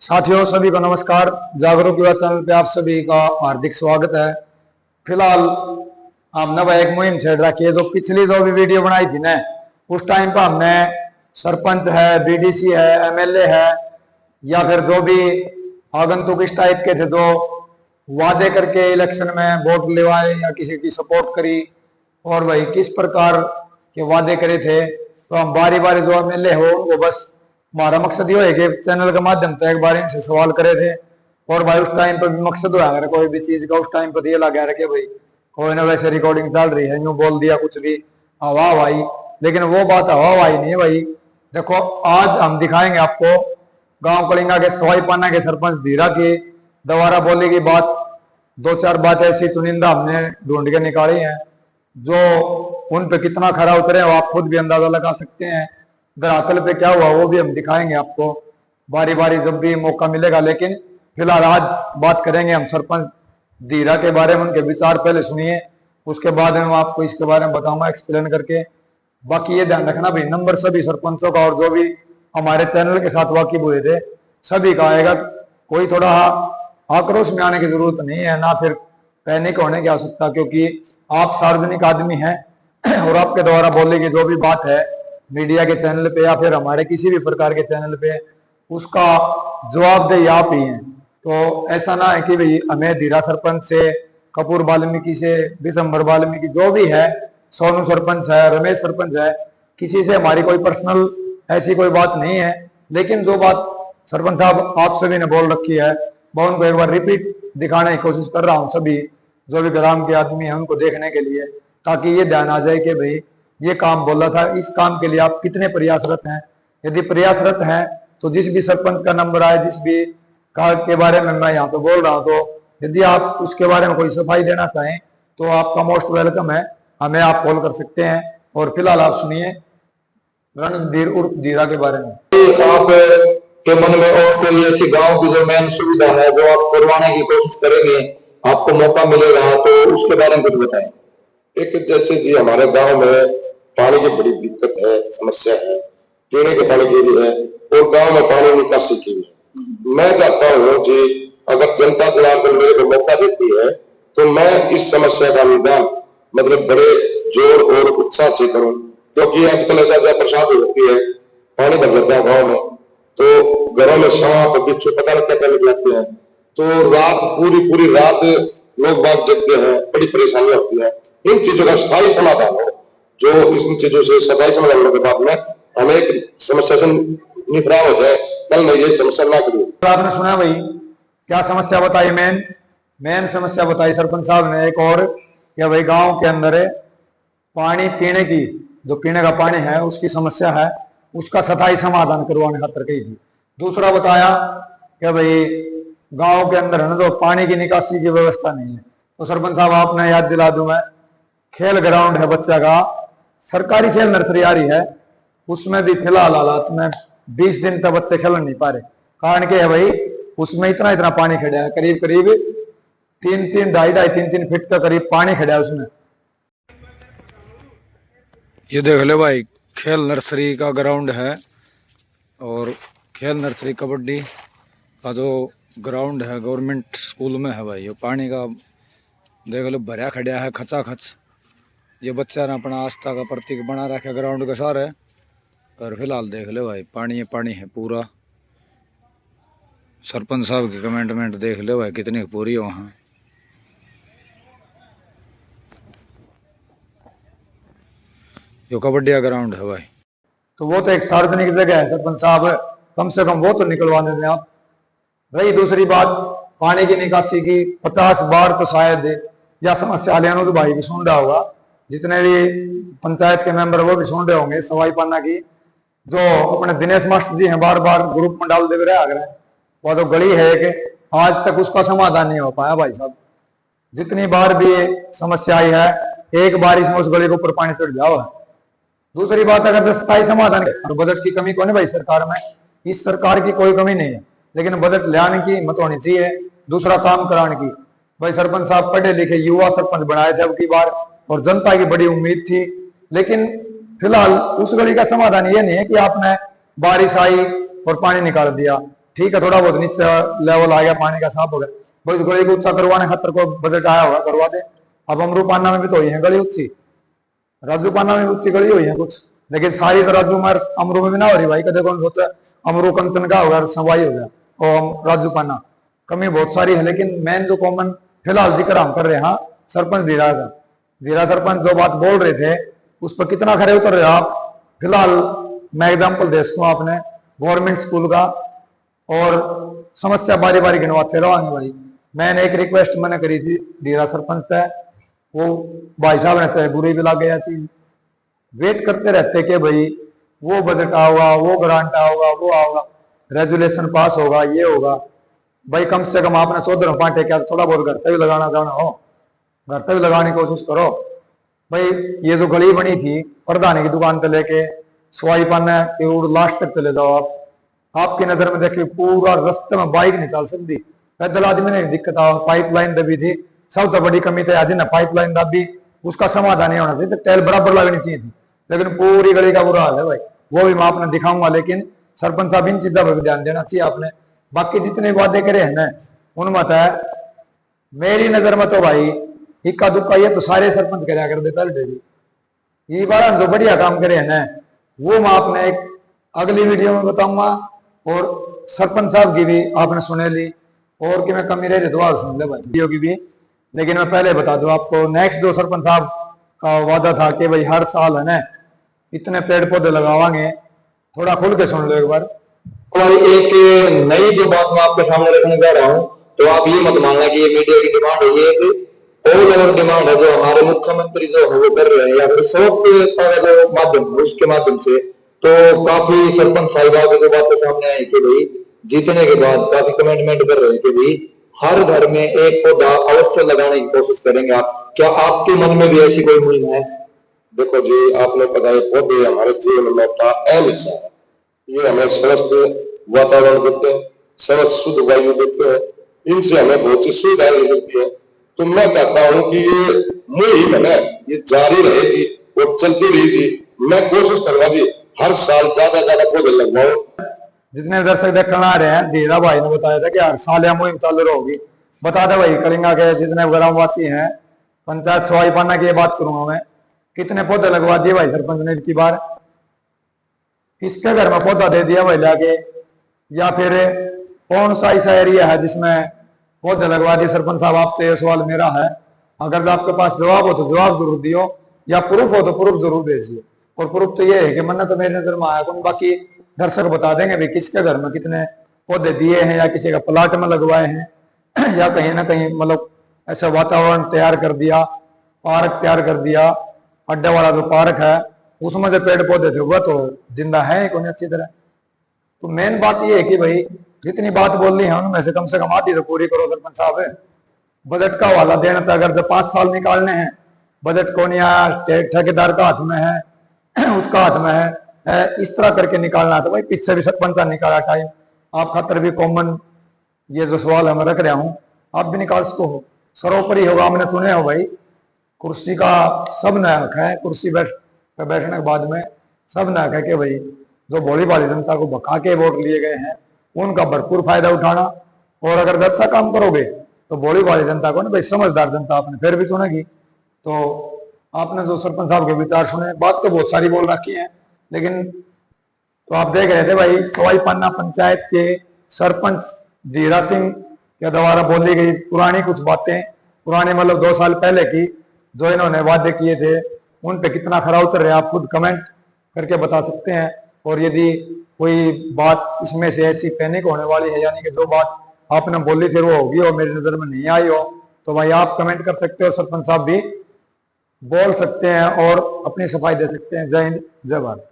साथियों सभी को नमस्कार। जागरूक युवा चैनल पे आप सभी का हार्दिक स्वागत है। फिलहाल हमने भाई एक मुहिम छेड़ रखी है। जो पिछली जो भी वीडियो बनाई थी ना, उस टाइम पर हमने सरपंच है, बीडीसी है, एमएलए है या फिर जो भी आगंतुक इस टाइप के थे जो वादे करके इलेक्शन में वोट लेवाए या किसी की सपोर्ट करी और भाई किस प्रकार के वादे करे थे, तो हम बारी बारी जो एमएलए हो वो बस हमारा मकसद ये है कि चैनल के माध्यम से एक बार इनसे सवाल करे थे। और भाई उस टाइम पर भी मकसद हुआ अगर कोई भी चीज का, उस टाइम पर ये लगा रहे भाई कोई ना वैसे रिकॉर्डिंग चल रही है, यूं बोल दिया कुछ भी हवा भाई, लेकिन वो बात हवा भाई नहीं है भाई। देखो आज हम दिखाएंगे आपको गांव कलिंगा के सवाई पाना के सरपंच धीरा की दोबारा बोली की बात। दो चार बात ऐसी चुनिंदा हमने ढूंढ के निकाली हैं जो उन पे कितना खरा उतरे हो आप खुद भी अंदाजा लगा सकते हैं। धरातल पे क्या हुआ वो भी हम दिखाएंगे आपको बारी बारी जब भी मौका मिलेगा। लेकिन फिलहाल आज बात करेंगे हम सरपंच धीरा के बारे में। उनके विचार पहले सुनिए, उसके बाद में आपको इसके बारे में बताऊंगा एक्सप्लेन करके। बाकी ये ध्यान रखना भाई, नंबर सभी सरपंचों का और जो भी हमारे चैनल के साथ वाकिफ हुए थे सभी का आएगा। कोई थोड़ा आक्रोश में आने की जरूरत नहीं है, ना फिर पैनिक होने की आवश्यकता, क्योंकि आप सार्वजनिक आदमी हैं और आपके द्वारा बोले की जो भी बात है मीडिया के चैनल पे या फिर हमारे किसी भी प्रकार के चैनल पे, उसका जवाबदेही आप ही हैं। तो ऐसा ना है कि भाई हमें धीरा सरपंच से, कपूर वाल्मीकि से, दिसंबर वाल्मीकि जो भी है, सोनू सरपंच है, रमेश सरपंच है, किसी से हमारी कोई पर्सनल ऐसी कोई बात नहीं है। लेकिन जो बात सरपंच साहब आप सभी ने बोल रखी है मैं उनको एक बार रिपीट दिखाने की कोशिश कर रहा हूँ, सभी जो भी ग्राम के आदमी हैं उनको देखने के लिए, ताकि ये ध्यान आ जाए कि भाई ये काम बोला था, इस काम के लिए आप कितने प्रयासरत हैं। यदि प्रयासरत हैं तो जिस भी सरपंच का नंबर आए, जिस भी कार्य के बारे में मैं यहाँ पे बोल रहा हूँ, तो यदि आप उसके बारे में कोई सफाई देना चाहें तो आपका मोस्ट वेलकम है, हमें आप कॉल कर सकते हैं। और फिलहाल आप सुनिए रणधीर उर्फ धीरा के बारे में। आप के मन में और कोई ऐसी गांव की जो मेन सुविधा है जो आप करवाने की कोशिश करेंगे, आपको मौका मिलेगा तो उसके बारे में कुछ बताएं। एक जैसे जी हमारे गांव में पानी की बड़ी दिक्कत है, समस्या है, पीने के पानी की भी है और गांव में पानी निकासी की भी है। मैं चाहता हूँ कि अगर जनता चुनाव कर मेरे को मौका देती है तो मैं इस समस्या का निदान मतलब बड़े जोर और उत्साह से करूं, क्योंकि आजकल ऐसा क्या प्रसाद होती है, पानी भर जाता है गाँव में तो घरों में सांप बिच्छू पता नहीं क्या निकलते हैं, तो रात पूरी रात लोग बात जगते हैं, बड़ी परेशानी होती है। इन चीजों का स्थायी समाधान हो, जो इन चीजों से स्थायी समाधान होने के बाद में हमें एक समस्या से निपटाव हो जाए, कल मैं ये समस्या ना करूँ। आपने सुना भाई क्या समस्या बताई, मेन समस्या बताई सरपंच साहब ने एक और, क्या भाई गांव के अंदर पानी पीने की, जो पीने का पानी है उसकी समस्या है, उसका स्थायी समाधान करवाने खातर कही थी। दूसरा बताया कि भाई गांव के अंदर है ना, तो पानी की निकासी की व्यवस्था नहीं है। तो सरपंच साहब आपने याद दिला दूं मैं, खेल ग्राउंड है बच्चा का, सरकारी खेल नर्सरी आ रही है, उसमें भी फिलहाल हालात में 20 दिन तक बच्चे खेल नहीं पा रहे। कारण क्या है भाई, उसमें इतना पानी खड़ा है, करीब करीब 3-3, 2.5-2.5, 3 फीट का करीब पानी खड़ा है उसमें। ये देख लो भाई, खेल नर्सरी का ग्राउंड है और खेल नर्सरी कबड्डी का जो ग्राउंड है गवर्नमेंट स्कूल में है भाई। ये पानी का देख लो भरा खड़ा है खचाखच। ये बच्चा ने अपना आस्था का प्रतीक बना रखा ग्राउंड के सारे। और फिलहाल देख लो भाई पानी है पूरा। सरपंच साहब की कमेंटमेंट देख लो भाई कितनी पूरी है वहाँ। यो कबड्डी का ग्राउंड है भाई। तो वो तो एक सार्वजनिक जगह है सरपंच साहब, कम से कम वो तो निकलवा देते आप। रही दूसरी बात पानी की निकासी की, 50 बार तो शायद या समस्या आलियानो तो भाई भी सुन रहा होगा, जितने भी पंचायत के मेंबर वो भी सुन रहे होंगे। सवाई पाना की जो अपने दिनेश मास्टर जी हैं बार बार ग्रुप में डाल दे रहे आगरा, वो तो गली है कि आज तक उसका समाधान नहीं हो पाया भाई साहब। जितनी बार भी समस्या आई है, एक बार इसमें उस गली के ऊपर पानी चढ़ जाओ। दूसरी बात अगर स्थायी समाधान और बजट की कमी कौन है भाई सरकार में, इस सरकार की कोई कमी नहीं है, लेकिन बजट लाने की हिम्मत होनी चाहिए, दूसरा काम कराने की। भाई सरपंच साहब पढ़े लिखे युवा सरपंच बनाए थे अब की बार और जनता की बड़ी उम्मीद थी। लेकिन फिलहाल उस गली का समाधान ये नहीं है कि आपने बारिश आई और पानी निकाल दिया। ठीक है, थोड़ा बहुत नीचे लेवल आ गया, पानी का साफ हो गया, बस गली को ऊंचा करवाने खातर को बजट आया होगा, करवा दे। अब अमरूपाना में भी तो हुई है गली ऊंची, राजूपाना में भी ऊंची गली हुई है कुछ, लेकिन सारी तो राजू मार अमरू में भी ना हो रही भाई। कदे कौन सोचा अमरू कंचन का होगा, सवाई हो गया और राजूपाना, कमी बहुत सारी है। लेकिन मेन जो कॉमन फिलहाल जिक्र हम कर रहे हैं सरपंच धीरा का, धीरा सरपंच जो बात बोल रहे थे उस पर कितना खरे उतर रहे आप। फिलहाल मैं एग्जाम्पल दे सकूँ आपने गवर्नमेंट स्कूल का, और समस्या बारी बारी गिनवाते रहोगे भाई। मैंने एक रिक्वेस्ट मैंने करी थी धीरा सरपंच से, वो भाई साहब ने चाहे बुरी भी लगे चीज, वेट करते रहते कि भाई वो बजट आओगा, वो ग्रांट आओगा, वो आओगा, रेजुलेशन पास होगा, ये होगा। भाई कम से कम आपने 14 पाटे क्या थोड़ा बहुत घर पे भी लगाना जाना हो, घर पे भी लगाने की कोशिश करो भाई। ये जो गली बनी थी प्रधानी की दुकान से लेके सवाई पाना के लास्ट तक चले जाओ आप, आपकी नजर में देखिए पूरा रास्ते में बाइक नहीं चल सकती, पैदल आदमी ने दिक्कत आ, पाइपलाइन दबी थी, सबसे बड़ी कमी तो आज ना पाइपलाइन दबी, उसका समाधान नहीं होना चाहिए, तो टेल बराबर लगनी चाहिए थी, लेकिन पूरी गली का बुरा हाल है भाई। वो भी मैं आपने दिखाऊंगा, लेकिन सरपंच साहब इन चीजों पर भी ध्यान देना चाहिए आपने। बाकी जितने वादे करे हैं ना उनमें तो है, मेरी नजर में तो भाई इक्का दुक्का ये तो सारे सरपंच कराया कर देता है। ये बार जो बढ़िया काम करे हैं ना वो मैं आपने एक अगली वीडियो में बताऊंगा, और सरपंच साहब की भी आपने सुने ली, और कि मैं कमी रही तो आप सुन ले भाई वीडियो की भी। लेकिन मैं पहले बता दूं आपको, नेक्स्ट जो सरपंच साहब का वादा था कि भाई हर साल है ना इतने पेड़ पौधे लगावांगे, थोड़ा खुल के सुन लो एक बार। और एक नई जो बात मैं आपके सामने रखने जा रहा हूँ, तो आप ये मत मानना कि ये मीडिया की डिमांड है, ये एक ऑल ओवर डिमांड है जो हमारे मुख्यमंत्री जो है वो कर रहे हैं, या फिर सोच का जो माध्यम है उसके माध्यम से। तो काफी सरपंच साहिबा की जो बातें सामने आई कि भाई जीतने के बाद काफी कमिटमेंट कर रहे हैं कि भाई हर घर में एक पौधा अवश्य लगाने की कोशिश करेंगे। आप क्या आपके मन में भी ऐसी कोई मुहिम है? देखो जी, आपने पता है पौधे हमारे जीवन में का अहम हिस्सा है, ये हमें स्वस्थ वातावरण देते हैं, स्वस्थ शुद्ध वायु देते हैं, इनसे हमें बहुत सी सुविधाएं मिलती है। तो मैं चाहता हूँ कि ये मुहिम है ना ये जारी रहेगी और चलती रहेगी। मैं कोशिश करूंगा जी हर साल ज्यादा पौधे लगवाऊं। जितने दर्शक देखने आ रहे हैं, धीरा भाई ने बताया था कि हर साल यह मुहिम चालू रहेगी। बता दे भाई कलिंगा के जितने ग्रामवासी हैं, पंचायत सवाई पाना की बात करूंगा मैं, कितने पौधे लगवा दिए भाई सरपंच ने की बार, किसके घर में पौधा दे दिया भाई लाके, या फिर कौन सा ऐसा एरिया है जिसमें पौधे लगवा दिए सरपंच साहब? आपसे ये सवाल मेरा है, अगर आपके पास जवाब हो तो जवाब जरूर दियो, या प्रूफ हो तो प्रूफ जरूर भेजिए। और प्रूफ तो ये है कि मन्ना तो मेरी नजर में आया, तो बाकी दर्शक बता देंगे भाई किसके घर में कितने पौधे दिए हैं, या किसी का प्लाट में लगवाए हैं, या कहीं ना कहीं मतलब ऐसा वातावरण तैयार कर दिया, पार्क तैयार कर दिया, अड्डे वाला जो पार्क है उसमें जो पेड़ पौधे थे वह तो जिंदा है कौन अच्छी तरह। तो मेन बात यह है कि भाई जितनी बात बोल ली है उनमें से कम आधी तो पूरी करो सरपंच साहब। बजट का हवाला देना था, अगर जो 5 साल निकालने हैं, बजट कौन या ठेकेदार का हाथ में है, उसका हाथ में है, इस तरह करके निकालना था भाई। पीछे भी सरपंच निकाला टाइम, आप खातर भी कॉमन ये जो सवाल है मैं रख रहा हूँ, आप भी निकाल सको हो, सर्वोपरि होगा। हमने सुने हो भाई कुर्सी का सब न हक है, कुर्सी बैठने के बाद में सब न हक है कि भाई जो भोली भाली जनता को भगा के वोट लिए गए हैं उनका भरपूर फायदा उठाना। और अगर अच्छा काम करोगे तो भोली भाली जनता को ना भाई समझदार जनता आपने फिर भी सुनेगी। तो आपने जो सरपंच साहब के विचार सुने, बात तो बहुत सारी बोल रखी है, लेकिन तो आप देख रहे थे भाई सवाई पाना पंचायत के सरपंच धीरा सिंह के द्वारा बोली गई पुरानी कुछ बातें, पुराने मतलब 2 साल पहले की जो इन्होंने वादे किए थे, उन पे कितना खरा उतर रहे आप खुद कमेंट करके बता सकते हैं। और यदि कोई बात इसमें से ऐसी पैनिक होने वाली है, यानी कि जो बात आपने बोली थी वो होगी और मेरी नजर में नहीं आई हो, तो भाई आप कमेंट कर सकते हो, सरपंच साहब भी बोल सकते हैं और अपनी सफाई दे सकते हैं। जय हिंद, जय भारत।